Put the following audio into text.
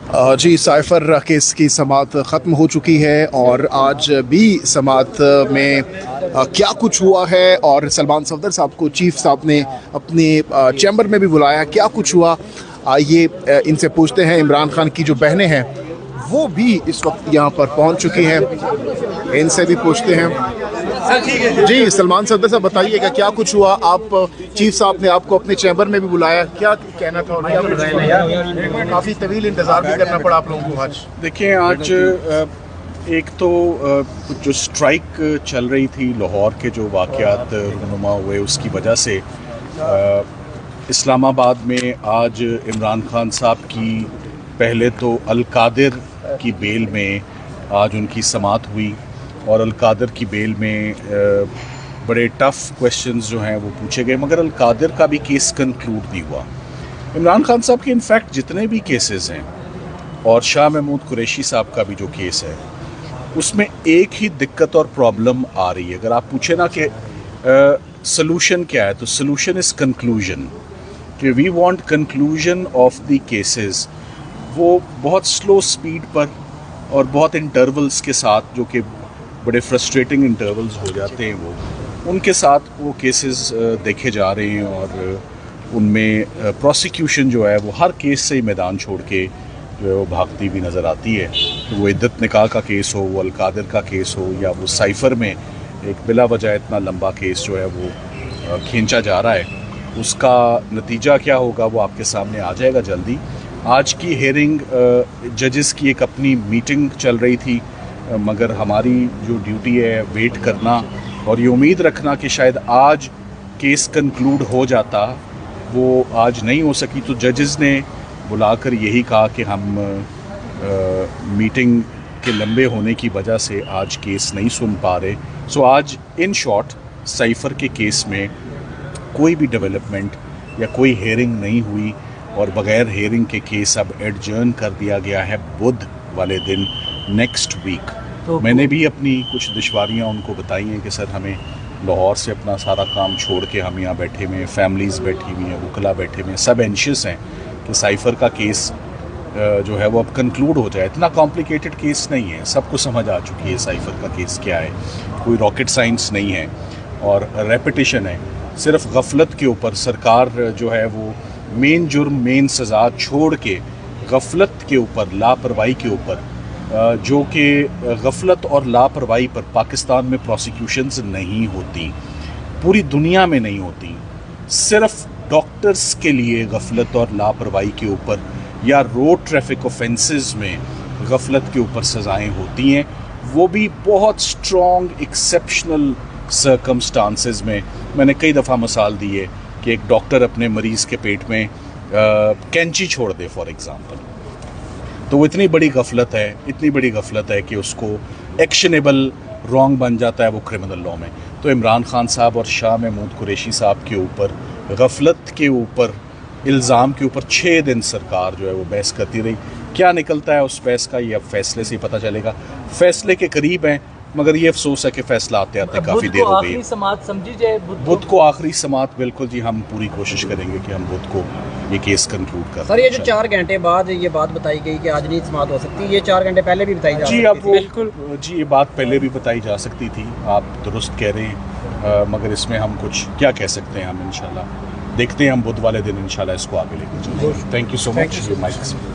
जी, cipher case की समाअत ख़त्म हो चुकी है और आज भी समाअत में क्या कुछ हुआ है और सलमान सफदर साहब को चीफ साहब ने अपने चैम्बर में भी बुलाया, क्या कुछ हुआ आइए इनसे पूछते हैं। इमरान खान की जो बहनें हैं वो भी इस वक्त यहाँ पर पहुँच चुकी हैं, इनसे भी पूछते हैं। जी, सलमान सफदर साहब बताइएगा क्या कुछ हुआ, आप चीफ साहब ने आपको अपने चैम्बर में भी बुलाया, क्या कहना था और क्या बताया? काफ़ी तवील इंतज़ार भी करना पड़ा आप लोगों को आज। देखिए, आज एक तो जो स्ट्राइक चल रही थी, लाहौर के जो वाक़यात रूनुमा हुए उसकी वजह से इस्लामाबाद में आज इमरान खान साहब की पहले तो अल कादिर की बेल में आज उनकी समाअत हुई और अल कादिर की बेल में बड़े टफ़ क्वेश्चंस जो हैं वो पूछे गए, मगर अल कादिर का भी केस कंक्लूड नहीं हुआ। इमरान खान साहब के इनफैक्ट जितने भी केसेस हैं और शाह महमूद कुरैशी साहब का भी जो केस है उसमें एक ही दिक्कत और प्रॉब्लम आ रही है। अगर आप पूछे ना कि सलूशन क्या है, तो सलूशन इज़ कंक्लूजन, कि we want conclusion of the cases. वो बहुत स्लो स्पीड पर और बहुत इंटरवल्स के साथ, जो कि बड़े फ्रस्ट्रेटिंग इंटरवल्स हो जाते हैं, वो उनके साथ वो केसेस देखे जा रहे हैं और उनमें प्रोसिक्यूशन जो है वो हर केस से ही मैदान छोड़ के जो है वो भागती भी नज़र आती है। तो वो इद्दत निकाह का केस हो, वो अल कादिर का केस हो, या वो साइफ़र में एक बिला वजह इतना लंबा केस जो है वो खींचा जा रहा है, उसका नतीजा क्या होगा वो आपके सामने आ जाएगा जल्दी। आज की हेयरिंग जजेस की एक अपनी मीटिंग चल रही थी, मगर हमारी जो ड्यूटी है वेट करना और ये उम्मीद रखना कि शायद आज केस कंक्लूड हो जाता, वो आज नहीं हो सकी। तो जजेस ने बुलाकर यही कहा कि हम मीटिंग के लंबे होने की वजह से आज केस नहीं सुन पा रहे। सो आज इन शॉर्ट साइफ़र के केस में कोई भी डेवलपमेंट या कोई हेयरिंग नहीं हुई और बग़ैर हेयरिंग के केस अब एडजर्न कर दिया गया है बुध वाले दिन, नेक्स्ट वीक। तो मैंने भी अपनी कुछ दुश्वारियाँ उनको बताई हैं कि सर हमें लाहौर से अपना सारा काम छोड़ के हम यहाँ बैठे हुए हैं, फैमिलीज़ बैठी हुई हैं, वकला बैठे हुए हैं, सब एंशियस हैं कि साइफ़र का केस जो है वो अब कंक्लूड हो जाए। इतना कॉम्प्लिकेटेड केस नहीं है, सबको समझ आ चुकी है साइफ़र का केस क्या है, कोई रॉकेट साइंस नहीं है और रेपिटेशन है। सिर्फ गफलत के ऊपर सरकार जो है वो मेन जुर्म मेन सज़ा छोड़ के गफलत के ऊपर, लापरवाही के ऊपर, जो कि गफलत और लापरवाही पर पाकिस्तान में प्रोसिक्यूशंस नहीं होती, पूरी दुनिया में नहीं होती। सिर्फ डॉक्टर्स के लिए गफलत और लापरवाही के ऊपर या रोड ट्रैफिक ऑफेंसेस में गफलत के ऊपर सज़ाएं होती हैं, वो भी बहुत स्ट्रॉन्ग एक्सेप्शनल सर्कमस्टांसेस में। मैंने कई दफ़ा मिसाल दी है कि एक डॉक्टर अपने मरीज़ के पेट में कैंची छोड़ दे फॉर एग्ज़ाम्पल, तो वो इतनी बड़ी गफलत है, इतनी बड़ी गफलत है कि उसको एक्शनेबल रॉन्ग बन जाता है वो क्रिमिनल लॉ में। तो इमरान खान साहब और शाह महमूद कुरैशी साहब के ऊपर गफलत के ऊपर इल्ज़ाम के ऊपर 6 दिन सरकार जो है वो बहस करती रही। क्या निकलता है उस बहस का, ये अब फैसले से ही पता चलेगा। फैसले के करीब हैं, मगर ये अफसोस है कि फैसला आते आते काफ़ी देर हो गई है। समाअत समझी जाए बुध को आखिरी समाअत, बिल्कुल जी, हम पूरी कोशिश करेंगे कि हम बुध को ये केस कंक्लूड कर। सर, ये जो 4 घंटे बाद ये बात बताई गई कि आज नहीं समाअत हो सकती, ये 4 घंटे पहले भी बताई जा सकती जी, अब वो बिल्कुल जी, ये बात पहले भी बताई जा सकती थी, आप दुरुस्त कह रहे हैं, मगर इसमें हम कुछ क्या कह सकते हैं। हम इंशाल्लाह देखते हैं, हम बुध वाले दिन इंशाल्लाह इसको आगे लेकर चलेंगे। Thank you so much.